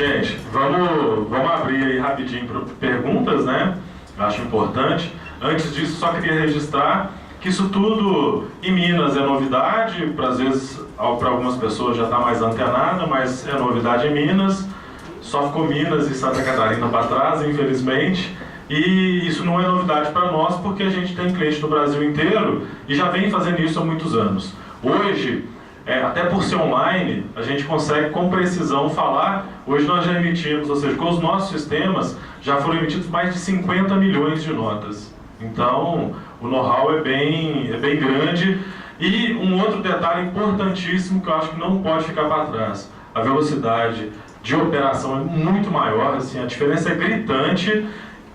Gente, vamos abrir aí rapidinho para perguntas, né? Acho importante. Antes disso, só queria registrar que isso tudo em Minas é novidade, às vezes para algumas pessoas já está mais antenado, mas é novidade em Minas. Só ficou Minas e Santa Catarina para trás, infelizmente. E isso não é novidade para nós, porque a gente tem cliente no Brasil inteiro e já vem fazendo isso há muitos anos. Hoje, até por ser online, a gente consegue com precisão falar. Hoje nós já emitimos, ou seja, com os nossos sistemas, já foram emitidos mais de 50 milhões de notas. Então, o know-how é bem grande. E um outro detalhe importantíssimo que eu acho que não pode ficar para trás: a velocidade de operação é muito maior, assim, a diferença é gritante.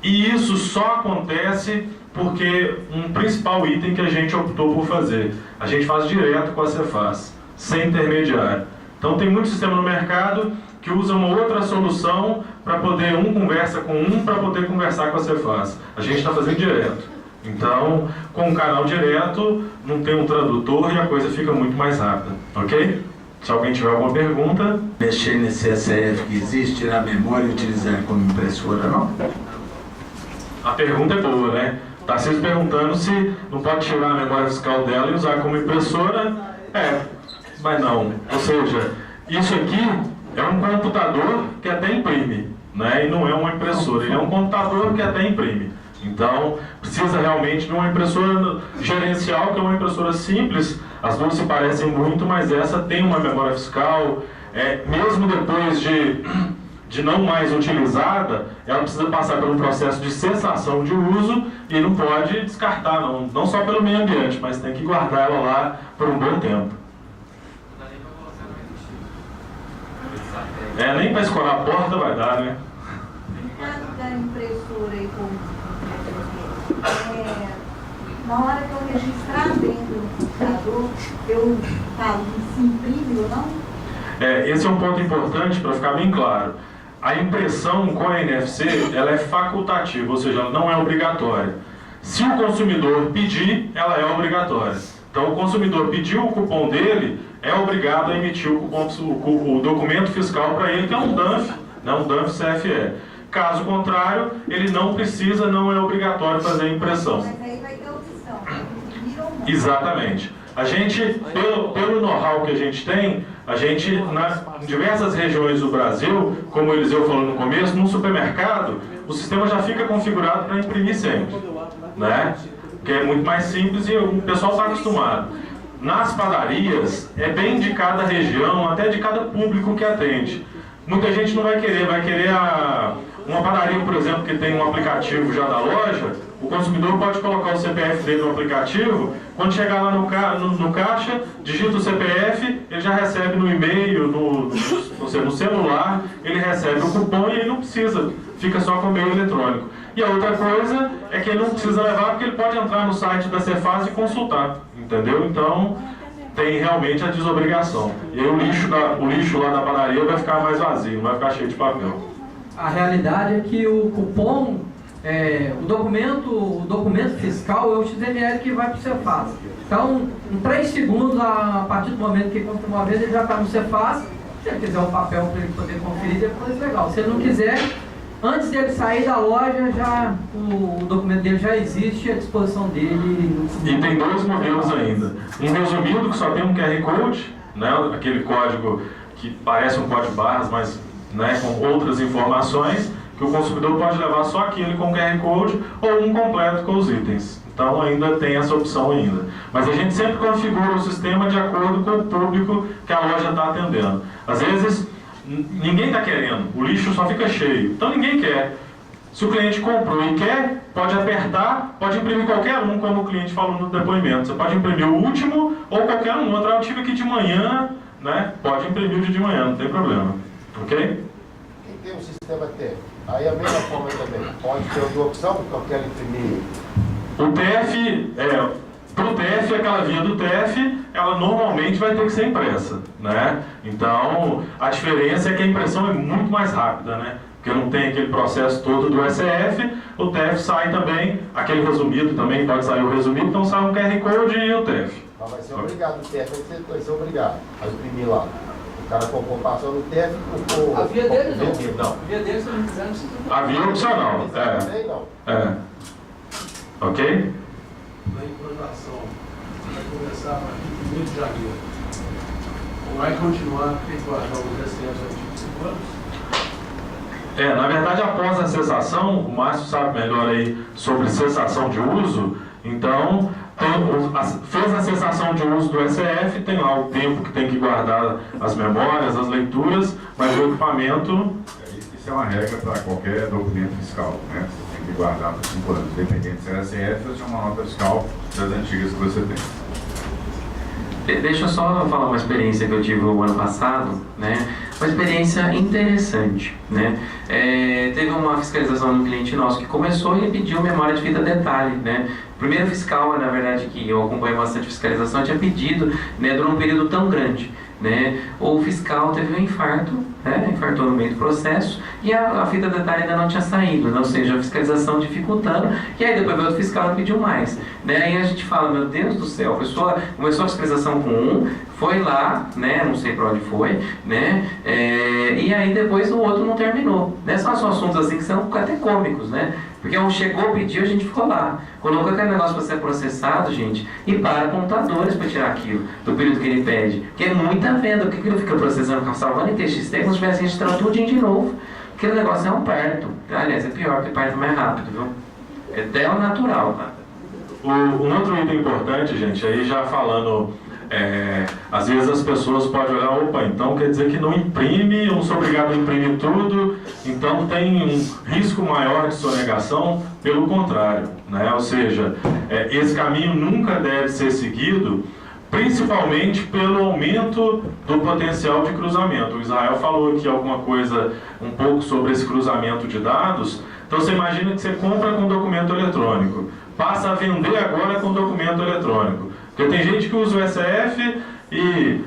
E isso só acontece porque um principal item que a gente optou por fazer: a gente faz direto com a Cefaz, sem intermediário. Então tem muito sistema no mercado que usa uma outra solução para poder, conversa com para poder conversar com a Cefaz. A gente está fazendo direto. Então, com o canal direto, não tem um tradutor e a coisa fica muito mais rápida, ok? Se alguém tiver alguma pergunta... Mexer nesse CSF que existe, tirar a memória e utilizar como impressora, não? A pergunta é boa, né? Está se perguntando se não pode tirar a memória fiscal dela e usar como impressora. Mas não. Ou seja, isso aqui é um computador que até imprime, né? E não é uma impressora, ele é um computador que até imprime. Então, precisa realmente de uma impressora gerencial, que é uma impressora simples. As duas se parecem muito, mas essa tem uma memória fiscal. Mesmo depois de não mais utilizada, ela precisa passar por um processo de cessação de uso e não pode descartar, não só pelo meio ambiente, mas tem que guardar ela lá por um bom tempo. Nem para escorar a porta vai dar, né? No caso da impressora aí, na hora que eu registrar dentro do computador, eu falo se imprime ou não? Esse é um ponto importante para ficar bem claro. A impressão com a NFC, ela é facultativa, ou seja, ela não é obrigatória. Se o consumidor pedir, ela é obrigatória. Então, o consumidor pediu o cupom dele, é obrigado a emitir o documento fiscal para ele, que é um DANF, né, um DANF CFE. Caso contrário, ele não precisa, não é obrigatório fazer a impressão. Mas aí vai ter opção, imprimir ou não. Exatamente. A gente, pelo know-how que a gente tem, em diversas regiões do Brasil, como o Eliseu falou no começo, num supermercado, o sistema já fica configurado para imprimir sempre, né? Que é muito mais simples e o pessoal está acostumado. Nas padarias, é bem de cada região, até de cada público que atende. Muita gente não vai querer uma padaria, por exemplo, que tem um aplicativo já da loja. O consumidor pode colocar o CPF dele no aplicativo, quando chegar lá no caixa, digita o CPF, ele já recebe no e-mail, no celular, ele recebe o cupom e ele não precisa, fica só com o e-mail eletrônico. E a outra coisa é que ele não precisa levar, porque ele pode entrar no site da Cefaz e consultar, entendeu? Então, tem realmente a desobrigação. E aí o lixo lá da padaria vai ficar mais vazio, não vai ficar cheio de papel. A realidade é que o cupom, o documento fiscal é o XML que vai para o Cefaz. Então, em 3 segundos, a partir do momento que compra uma vez, ele já está no Cefaz. Se ele quiser um papel para ele poder conferir, depois legal. Se ele não quiser, antes dele sair da loja, o documento dele já existe à disposição dele. E tem 2 modelos ainda. Um resumido, que só tem um QR Code, né, aquele código que parece um código barras, mas, né, com outras informações, que o consumidor pode levar só aquele com QR Code, ou um completo com os itens. Então ainda tem essa opção ainda. Mas a gente sempre configura o sistema de acordo com o público que a loja está atendendo. Às vezes, ninguém está querendo, o lixo só fica cheio, então ninguém quer. Se o cliente comprou e quer, pode apertar, pode imprimir qualquer um, como o cliente falou no depoimento. Você pode imprimir o último ou qualquer um outro. Eu tive aqui de manhã, né? Pode imprimir o de manhã, não tem problema. Ok? Quem tem um sistema TEF, aí a mesma forma também, pode ter outra opção, porque eu quero imprimir. O TEF, para o TEF, aquela via do TEF, ela normalmente vai ter que ser impressa, né? Então, a diferença é que a impressão é muito mais rápida, né? Porque não tem aquele processo todo do SF, o TEF sai também, aquele resumido também pode sair o resumido, então sai um QR Code e o TEF. Mas vai ser obrigado, o TEF vai ser obrigado a imprimir lá. O O cara comprou, passou no TEF e comprou. A via dele não. Não. A via dele, se não quiser, não se A via opcional. Também não. Ok? Na implantação, vai começar a partir de 1º de janeiro. Vai continuar a efetuar os STFs antigos 5 anos? Na verdade, após a cessação, o Márcio sabe melhor aí sobre cessação de uso, então fez a cessação de uso do SF, tem lá o tempo que tem que guardar as memórias, as leituras, mas o equipamento... Isso é uma regra para qualquer documento fiscal, né? Você tem que guardar por 5 anos, independente se é SF ou se é uma nota fiscal das antigas que você tem. Deixa eu só falar uma experiência que eu tive o ano passado, né? Uma experiência interessante, né? Teve uma fiscalização do cliente nosso que começou e pediu memória de fita detalhe, né? O primeiro fiscal, na verdade, que eu acompanhei bastante fiscalização, tinha pedido, né, durante um período tão grande, né? O fiscal teve um infarto, né? Infartou no meio do processo e a fita detalhe ainda não tinha saído, né? Ou seja, a fiscalização dificultando, e aí depois veio outro fiscal e pediu mais, né? Aí a gente fala, meu Deus do céu, a pessoa começou a fiscalização com um, foi lá, né? Não sei para onde foi, né? E aí depois o outro não terminou, né? São assuntos assim que são até cômicos, né? Porque um chegou, pediu, a gente ficou lá. Colocou aquele negócio para ser processado, gente, e para computadores para tirar aquilo do período que ele pede. Porque é muita venda, porque aquilo fica processando, salvando em TXT, como se estivesse registrando tudo de novo. Aquele negócio é um parto. Aliás, é pior, porque parto é mais rápido, viu? É tela natural, tá? Um outro item importante, gente, aí já falando, às vezes as pessoas podem olhar, opa, então quer dizer que não imprime, eu não sou obrigado a imprimir tudo, então tem um risco maior de sonegação, pelo contrário, né? Ou seja, esse caminho nunca deve ser seguido, principalmente pelo aumento do potencial de cruzamento. O Israel falou aqui alguma coisa um pouco sobre esse cruzamento de dados. Então você imagina que você compra com documento eletrônico, passa a vender agora com documento eletrônico. Porque tem gente que usa o SF e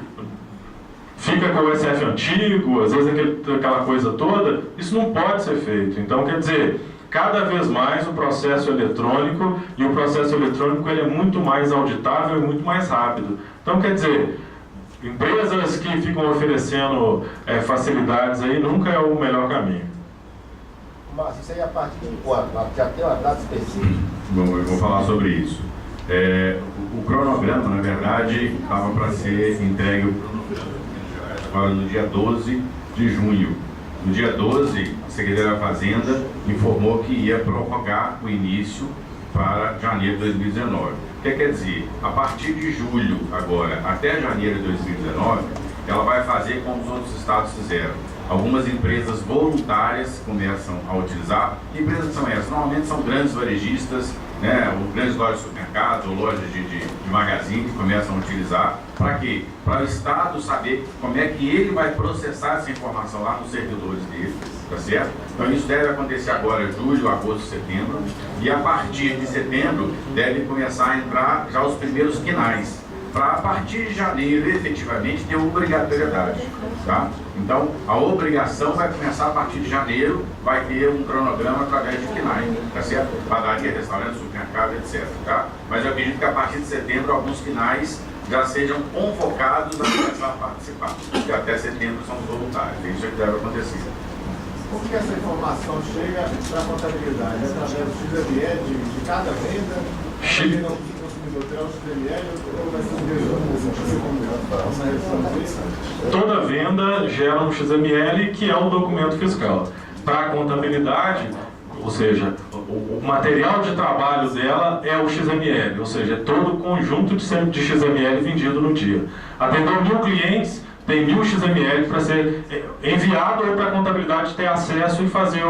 fica com o SF antigo, às vezes aquela coisa toda. Isso não pode ser feito. Então, quer dizer, cada vez mais o processo eletrônico, e o processo eletrônico ele é muito mais auditável e muito mais rápido. Então, quer dizer, empresas que ficam oferecendo facilidades aí nunca é o melhor caminho. Mas isso aí é a partir de quando? Já tem uma data específica? Bom, eu vou falar sobre isso. O cronograma, na verdade, estava para ser entregue agora no dia 12 de junho. No dia 12, a Secretaria da Fazenda informou que ia prorrogar o início para janeiro de 2019. O que quer dizer? A partir de julho, agora, até janeiro de 2019, ela vai fazer como os outros estados fizeram. Algumas empresas voluntárias começam a utilizar. Que empresas são essas? Normalmente são grandes varejistas, né, ou grandes lojas de supermercados, ou lojas de magazine que começam a utilizar. Para quê? Para o Estado saber como é que ele vai processar essa informação lá nos servidores dele, tá certo? Então isso deve acontecer agora, julho, agosto, setembro. E a partir de setembro deve começar a entrar já os primeiros quinais, para a partir de janeiro efetivamente ter obrigatoriedade, tá? Então a obrigação vai começar a partir de janeiro, vai ter um cronograma através de KNAI, tá certo? Padaria, restaurante, supermercado, etc, tá? Mas eu acredito que a partir de setembro alguns KNAIs já sejam convocados a começar a participar, porque até setembro são voluntários, isso é que deve acontecer. Como que essa informação chega para a contabilidade? Através do XML de cada venda? Toda venda gera um XML, que é um documento fiscal. Para a contabilidade, ou seja, o material de trabalho dela é o XML, ou seja, é todo o conjunto de XML vendido no dia. Atendeu 1.000 clientes, tem 1.000 XML para ser enviado ou para a contabilidade ter acesso e fazer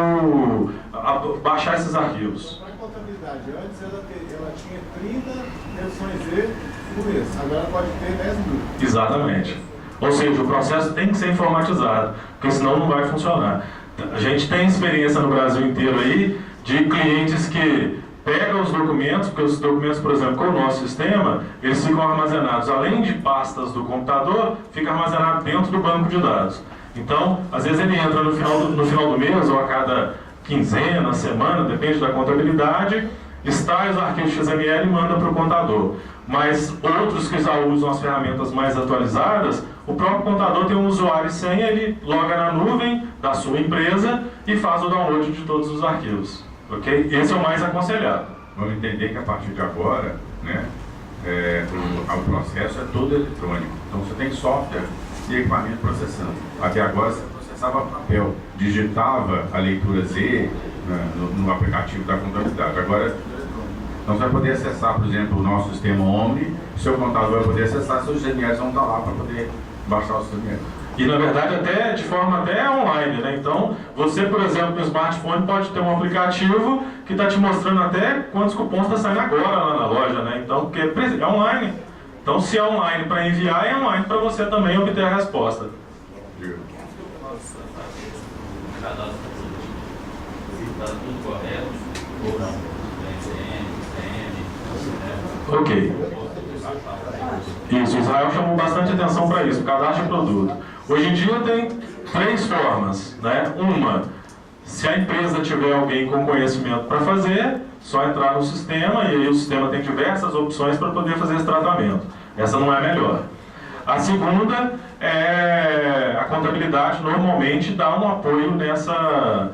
baixar esses arquivos. Para a contabilidade, antes ela tinha 30 versões por mês, agora pode ter 10 mil. Exatamente. Ou seja, o processo tem que ser informatizado, porque senão não vai funcionar. A gente tem experiência no Brasil inteiro aí de clientes que pegam os documentos, porque os documentos, por exemplo, com o nosso sistema, eles ficam armazenados, além de pastas do computador, fica armazenado dentro do banco de dados. Então, às vezes ele entra no final do mês, ou a cada quinzena, semana, depende da contabilidade, extrai os arquivos XML e manda para o contador. Mas outros que já usam as ferramentas mais atualizadas, o próprio contador tem um usuário e senha, ele loga na nuvem da sua empresa e faz o download de todos os arquivos. Ok? Esse é o mais aconselhado. Vamos entender que a partir de agora, né, o processo é todo eletrônico. Então você tem software e equipamento processando. Até agora você processava papel, digitava a leitura Z, né, no aplicativo da contabilidade. Agora, então você vai poder acessar, por exemplo, o nosso sistema Omni, seu contador vai poder acessar, seus GNRs vão estar lá para poder baixar os GNRs. E na verdade até de forma até online, né? Então você, por exemplo, no smartphone pode ter um aplicativo que está te mostrando até quantos cupons está saindo agora lá na loja, né? Então, porque é online. Então se é online para enviar, é online para você também obter a resposta. Ok. Isso, Israel chamou bastante atenção para isso, o cadastro de produto. Hoje em dia tem 3 formas, né? Uma, se a empresa tiver alguém com conhecimento para fazer, só entrar no sistema e aí o sistema tem diversas opções para poder fazer esse tratamento. Essa não é a melhor. A segunda é a contabilidade normalmente dá um apoio nessa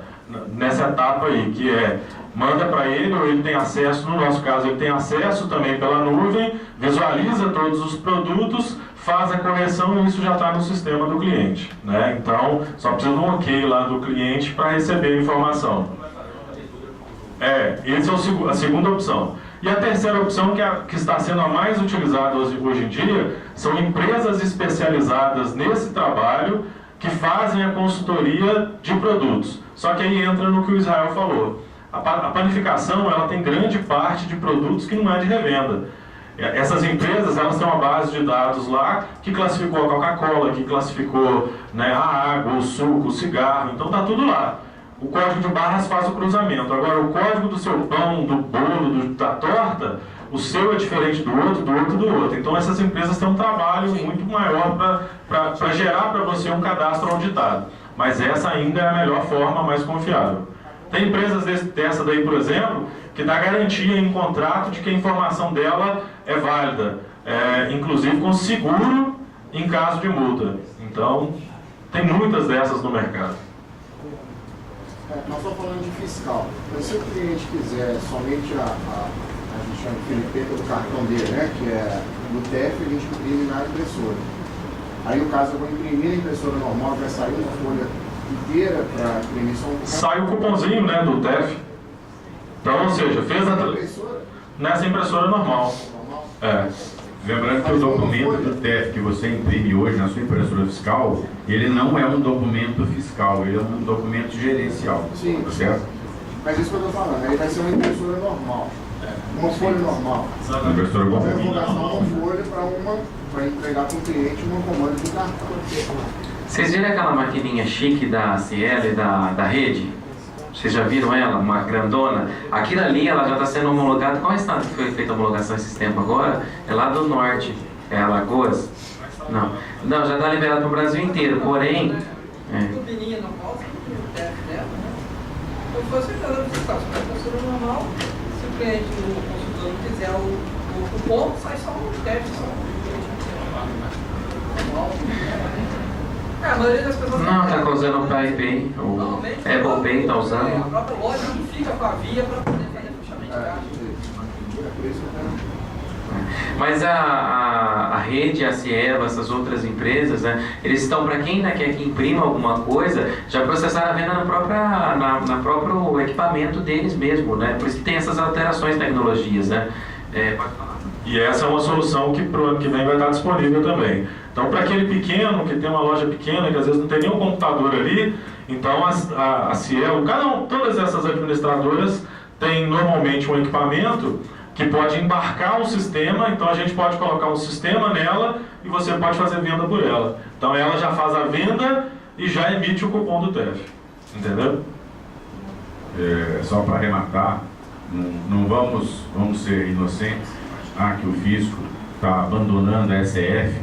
etapa aí, que é manda para ele, ou ele tem acesso, no nosso caso ele tem acesso também pela nuvem, visualiza todos os produtos, faz a correção e isso já está no sistema do cliente, né? Então só precisa de um ok lá do cliente para receber a informação. Essa é a segunda opção. E a terceira opção, que está sendo a mais utilizada hoje em dia, são empresas especializadas nesse trabalho que fazem a consultoria de produtos. Só que aí entra no que o Israel falou. A panificação ela tem grande parte de produtos que não é de revenda. Essas empresas elas têm uma base de dados lá que classificou a Coca-Cola, que classificou, né, a água, o suco, o cigarro, então está tudo lá. O código de barras faz o cruzamento. Agora, o código do seu pão, do bolo, da torta, o seu é diferente do outro, do outro, do outro. Então, essas empresas têm um trabalho muito maior para gerar para você um cadastro auditado. Mas essa ainda é a melhor forma, mais confiável. Tem empresas dessa daí, por exemplo, que dá garantia em contrato de que a informação dela é válida, inclusive com seguro em caso de multa. Então, tem muitas dessas no mercado. Nós estamos falando de fiscal. Mas se o cliente quiser somente a gente chama de filipeta do cartão dele, né, que é do TEF, a gente imprime na impressora. Aí, no caso, eu vou imprimir a impressora normal, vai sair uma folha inteira para imprimir só um... Sai o cupomzinho, né, do TEF. Então, ou seja, fez nessa impressora normal. Lembrando que o documento do TEF que você imprime hoje na sua impressora fiscal, ele não é um documento fiscal, ele é um documento gerencial. Sim, certo? Mas isso que eu estou falando, aí vai ser uma impressora normal. Uma folha normal. Uma impressora normal. Eu vou gastar uma folha para entregar para o cliente uma comanda de cartão. Vocês viram aquela maquininha chique da Cielo e da Rede? Vocês já viram ela? Uma grandona? Aquilo ali, ela já está sendo homologada. Qual estado que foi feita a homologação esses tempos agora? É lá do norte. É Alagoas? Não, já está liberado para o Brasil inteiro. Porém... Turbininha normal, se eu fosse cada fiscal, se for consulta normal, se o cliente, o consultor não quiser o cupom, sai só um teste, só a maioria das pessoas não, está usando o PayPay, o Apple Pay está usando. A própria loja não fica com a via para poder fazer fechamento de caixa. Mas a Rede, a Cielo, essas outras empresas, né, eles estão, para quem quer que imprima alguma coisa, já processaram a venda na próprio equipamento deles mesmo, né? Por isso que tem essas alterações de tecnologias, né? Pode falar. E essa é uma solução que pro ano que vem vai estar disponível também. Então, para aquele pequeno, que tem uma loja pequena, que às vezes não tem nenhum computador ali, então a Cielo, todas essas administradoras têm normalmente um equipamento que pode embarcar o sistema, então a gente pode colocar um sistema nela e você pode fazer venda por ela. Então ela já faz a venda e já emite o cupom do TEF. Entendeu? Só para arrematar, não vamos ser inocentes, que o fisco está abandonando a SEF,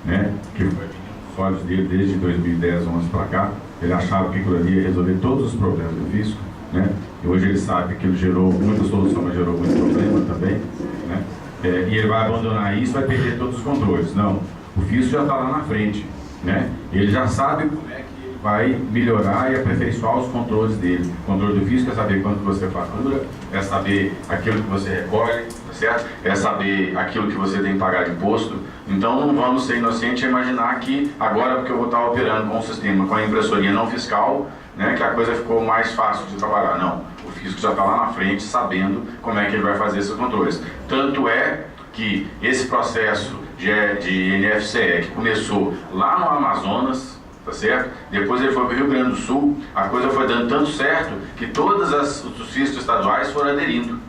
né, que foi os olhos dele desde 2010, 11 para cá. Ele achava que aquilo ali ia resolver todos os problemas do fisco, né? E hoje ele sabe que ele gerou muita solução, mas gerou muito problema também, né? E ele vai abandonar isso, vai perder todos os controles. Não. O fisco já está lá na frente, né? Ele já sabe como é que ele vai melhorar e aperfeiçoar os controles dele. O controle do fisco é saber quanto você fatura, é saber aquilo que você recolhe, tá certo? É saber aquilo que você tem que pagar de imposto. Então não vamos ser inocentes e imaginar que agora, porque eu vou estar operando com o sistema, com a impressoria não fiscal, né, que a coisa ficou mais fácil de trabalhar. Não, o fisco já está lá na frente sabendo como é que ele vai fazer esses controles. Tanto é que esse processo de NFCE que começou lá no Amazonas, tá certo? Depois ele foi para o Rio Grande do Sul, a coisa foi dando tanto certo que todos os fiscos estaduais foram aderindo,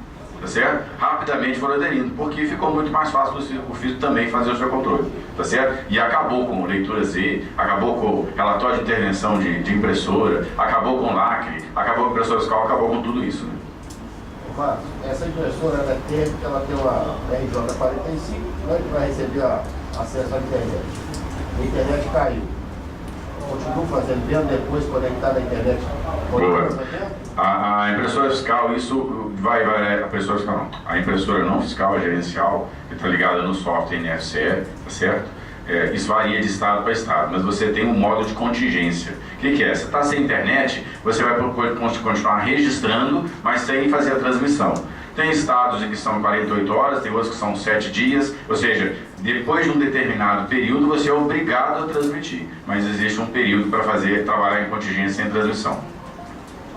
tá certo? Rapidamente foram aderindo, porque ficou muito mais fácil o fisco também fazer o seu controle, tá certo? E acabou com leitura Z, acabou com relatório de intervenção de impressora, acabou com lacre, acabou com impressora fiscal, acabou com tudo isso, né? Marcos, essa impressora ela é térmica, ela tem uma RJ45, como é que vai receber acesso à internet? A internet caiu. Continua fazendo mesmo depois conectar na internet? A impressora fiscal, isso vai a impressora fiscal não. A impressora não fiscal, a gerencial, que está ligada no software NFCE, tá certo? Isso varia de estado para estado, mas você tem um modo de contingência. O que é? Você está sem internet, você vai continuar registrando, mas sem fazer a transmissão. Tem estados em que são 48 horas, tem outros que são 7 dias, ou seja, depois de um determinado período você é obrigado a transmitir, mas existe um período para trabalhar em contingência sem transmissão.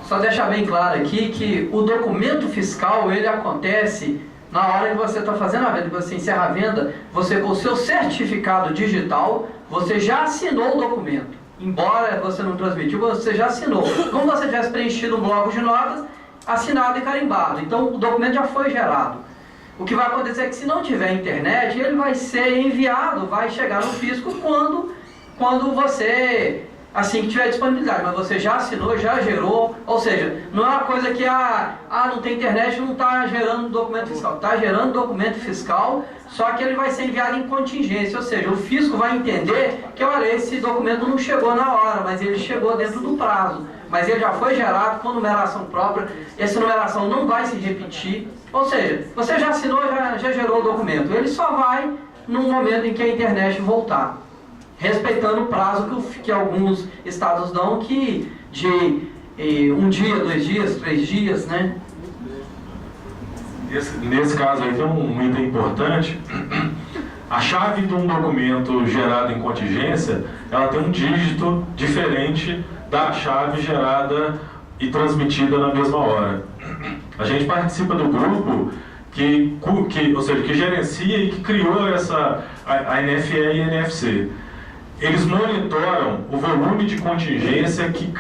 Só deixar bem claro aqui que o documento fiscal, ele acontece na hora que você está fazendo a venda, que você encerra a venda, você com o seu certificado digital, você já assinou o documento. Embora você não transmitiu, você já assinou. Como você tivesse preenchido um bloco de notas, assinado e carimbado. Então o documento já foi gerado. O que vai acontecer é que se não tiver internet, ele vai ser enviado, vai chegar no fisco quando você, assim que tiver disponibilidade, mas você já assinou, já gerou, ou seja, não é uma coisa que não tem internet, não está gerando documento fiscal, está gerando documento fiscal, só que ele vai ser enviado em contingência, ou seja, o fisco vai entender que, olha, esse documento não chegou na hora, mas ele chegou dentro do prazo, mas ele já foi gerado com numeração própria, essa numeração não vai se repetir, ou seja, você já assinou, já gerou o documento, ele só vai no momento em que a internet voltar, respeitando o prazo que alguns estados dão, que de 1 dia, 2 dias, 3 dias, né? Nesse caso aí tem um item importante. A chave de um documento gerado em contingência, ela tem um dígito diferente da chave gerada e transmitida na mesma hora. A gente participa do grupo que gerencia e que criou a NFE e a NFC. Eles monitoram o volume de contingência que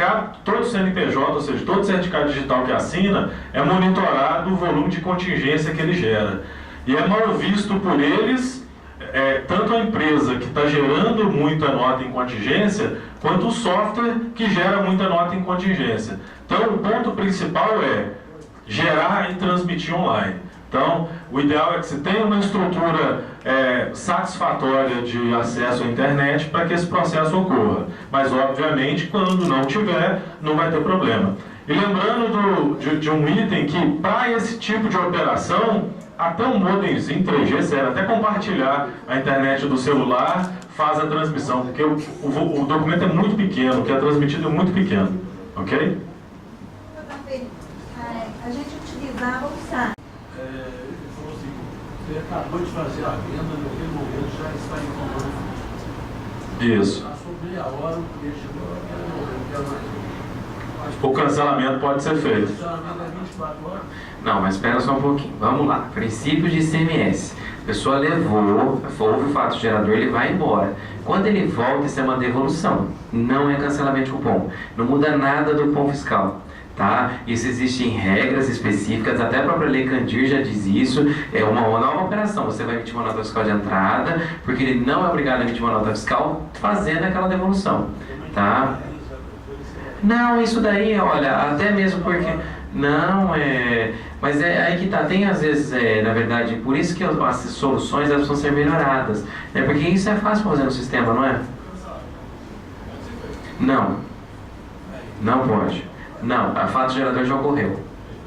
todo CNPJ, ou seja, todo certificado digital que assina, é monitorado o volume de contingência que ele gera. E é mal visto por eles, tanto a empresa que está gerando muita nota em contingência, quanto o software que gera muita nota em contingência. Então, o ponto principal é gerar e transmitir online. Então, o ideal é que se tenha uma estrutura satisfatória de acesso à internet para que esse processo ocorra. Mas, obviamente, quando não tiver, não vai ter problema. E lembrando de um item que, para esse tipo de operação, até um modemzinho 3G serve, até compartilhar a internet do celular faz a transmissão, porque o documento é muito pequeno, o que é transmitido é muito pequeno. Ok? A gente utilizava o SAT. Ele falou assim, você acabou de fazer a venda, naquele momento já está em controle. Isso. Passou meia hora, o cliente chegou naquele momento, quero mais. O cancelamento pode ser feito. O cancelamento é 24 horas? Não, mas espera só um pouquinho. Vamos lá. Princípio de ICMS. A pessoa houve o fato gerador, ele vai embora. Quando ele volta, isso é uma devolução. Não é cancelamento de cupom. Não muda nada do cupom fiscal. Tá? Isso existem regras específicas, até a própria Lei Candir já diz isso, é uma nova operação, você vai emitir uma nota fiscal de entrada, porque ele não é obrigado a emitir uma nota fiscal fazendo aquela devolução, tá? Não, isso daí, olha, até mesmo porque, não, mas aí que tá, tem às vezes, na verdade, por isso que as soluções elas precisam ser melhoradas, porque isso é fácil fazer no sistema, não é? Não pode. Não, a fato gerador já ocorreu,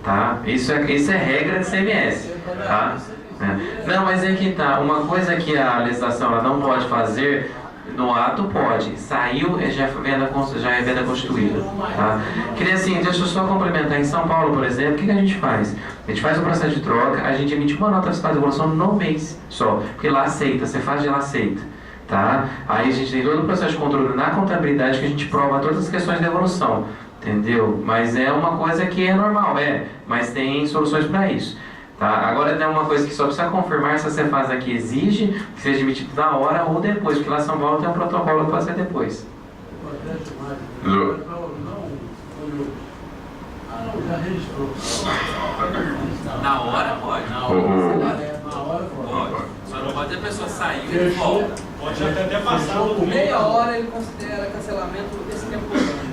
tá? Isso é regra de CMS, tá? Não, mas é que tá. Uma coisa que a legislação ela não pode fazer, no ato pode. Saiu, já é venda constituída. Tá? Queria assim, deixa eu só complementar. Em São Paulo, por exemplo, o que a gente faz? A gente faz o processo de troca, a gente emite uma nota fiscal de devolução no mês só. Porque lá aceita, você faz de lá aceita. Tá? Aí a gente tem todo o processo de controle na contabilidade que a gente prova todas as questões de devolução. Entendeu? Mas é uma coisa que é normal, mas tem soluções para isso. Tá? Agora tem uma coisa que só precisa confirmar se você faz aqui exige que seja emitido na hora ou depois, porque lá em São Paulo tem um protocolo que pode ser depois. Já registrou. Na hora pode. Na hora pode. Só não pode a pessoa sair e volta. Pode até passar o Meia hora ele considera cancelamento extemporâneo.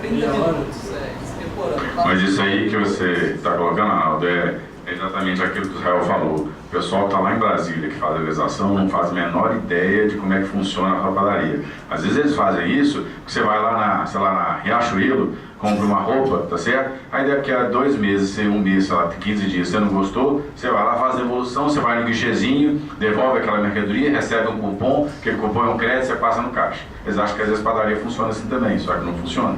30 minutos, extemporâneo. Mas isso aí que você está colocando, Arnaldo, é exatamente aquilo que o Israel falou. O pessoal está lá em Brasília que faz a legislação, não faz a menor ideia de como é que funciona a padaria. Às vezes eles fazem isso, porque você vai lá na Riachuelo, compra uma roupa, tá certo? Aí daqui a 2 meses, um mês, sei lá, 15 dias, você não gostou, você vai lá, faz a devolução, você vai no guichezinho, devolve aquela mercadoria, recebe um cupom, aquele cupom é um crédito, você passa no caixa. Eles acham que às vezes a padaria funciona assim também, só que não funciona,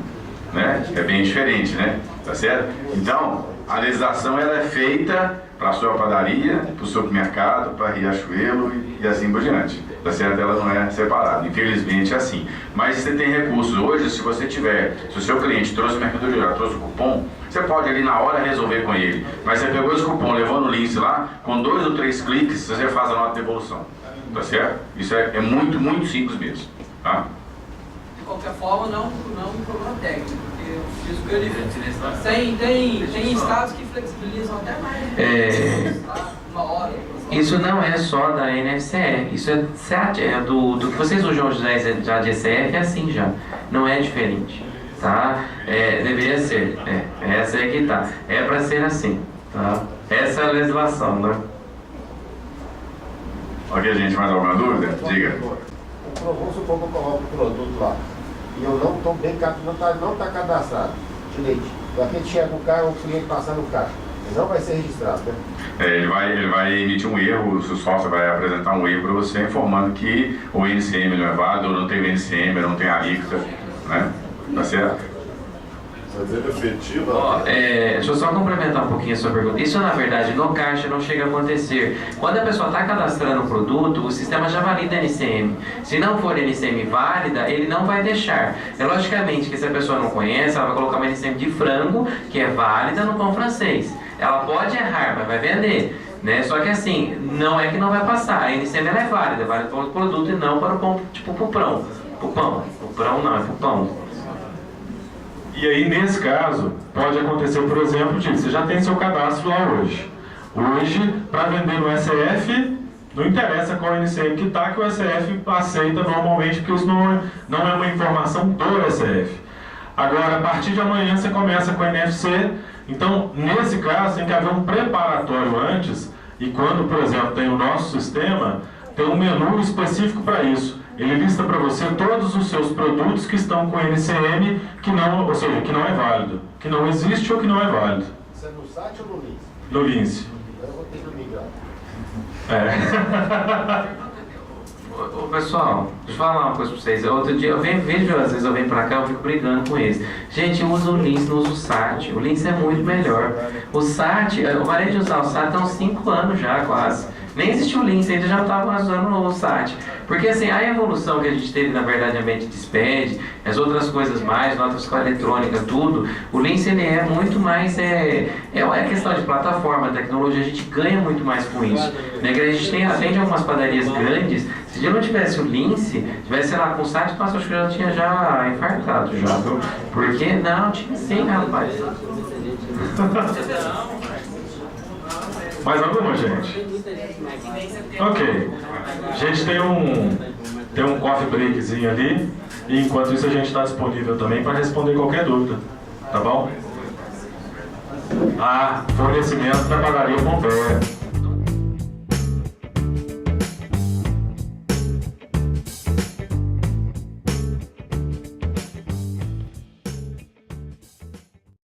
né? É bem diferente, né? Tá certo? Então, a legislação ela é feita para a sua padaria, para o supermercado, para Riachuelo e assim por diante. Tá certo? Ela não é separada. Infelizmente é assim. Mas você tem recursos. Hoje, se você tiver, se o seu cliente trouxe mercadoria, trouxe o cupom, você pode ali na hora resolver com ele. Mas você pegou esse cupom, levou no Lince lá, com 2 ou 3 cliques, você faz a nota de devolução. Tá certo? Isso é muito, muito simples mesmo. Tá? De qualquer forma, não um problema técnico, porque eu fiz o que eu disse. Tem estados que flexibilizam até mais. Uma hora. Isso não é só da NFCE, isso é do que vocês usam já de ECF, é assim já, não é diferente, tá? Deveria ser, essa é que tá, é para ser assim, tá? Essa é a legislação, né? Ok, gente, mais alguma dúvida? Diga. Vamos supor que eu coloco o produto lá e eu não estou bem, não está cadastrado direito. Daqui chega o cara, o cliente passar no caixa, ele não vai ser registrado, né? Ele vai emitir um erro, o software vai apresentar um erro para você, informando que o NCM não é válido, ou não tem NCM, não tem alíquota, né? Tá certo? Deixa eu só complementar um pouquinho a sua pergunta. Isso, na verdade, no caixa não chega a acontecer. Quando a pessoa está cadastrando o produto, o sistema já valida a NCM. Se não for NCM válida, ele não vai deixar. Logicamente que se a pessoa não conhece, ela vai colocar uma NCM de frango, que é válida no pão francês. Ela pode errar, mas vai vender. Né? Só que assim, não é que não vai passar. A NCM ela é válida para o produto e não para o pão, tipo para o pão. O pão não, é para o pão. E aí, nesse caso, pode acontecer, por exemplo, você já tem seu cadastro lá hoje. Hoje, para vender no SF, não interessa qual NCM que está, que o SF aceita normalmente, porque isso não é uma informação do SF. Agora, a partir de amanhã, você começa com a NFC. Então, nesse caso, tem que haver um preparatório antes, e quando, por exemplo, tem o nosso sistema, tem um menu específico para isso. Ele lista para você todos os seus produtos que estão com NCM, ou seja, que não é válido, que não existe ou que não é válido. Isso é no site ou no Lince? No Lince. Eu vou ter que migrar. Ô pessoal, deixa eu falar uma coisa pra vocês. Outro dia eu vejo, às vezes eu venho pra cá, eu fico brigando com eles. Gente, eu uso o Lince, não uso o SAT. O Lince é muito melhor. O SAT, eu parei de usar o SAT há uns 5 anos já, quase. Nem existiu o Lince, ainda já estava usando o SAT. Porque assim, a evolução que a gente teve, na verdade, no ambiente de SPED, as outras coisas mais, nota fiscal eletrônica, tudo, o Lince ele é muito mais, é questão de plataforma, tecnologia, a gente ganha muito mais com isso. Né? A gente atende algumas padarias grandes, se eu não tivesse o Lince, tivesse, sei lá, com o SAT, nossa, acho que eu já tinha já infartado já, viu? Porque não, tinha sim, rapaz. Mais alguma, gente? Ok. A gente tem um coffee breakzinho ali. E enquanto isso a gente está disponível também para responder qualquer dúvida. Tá bom? Fornecimento da padaria Pompeia.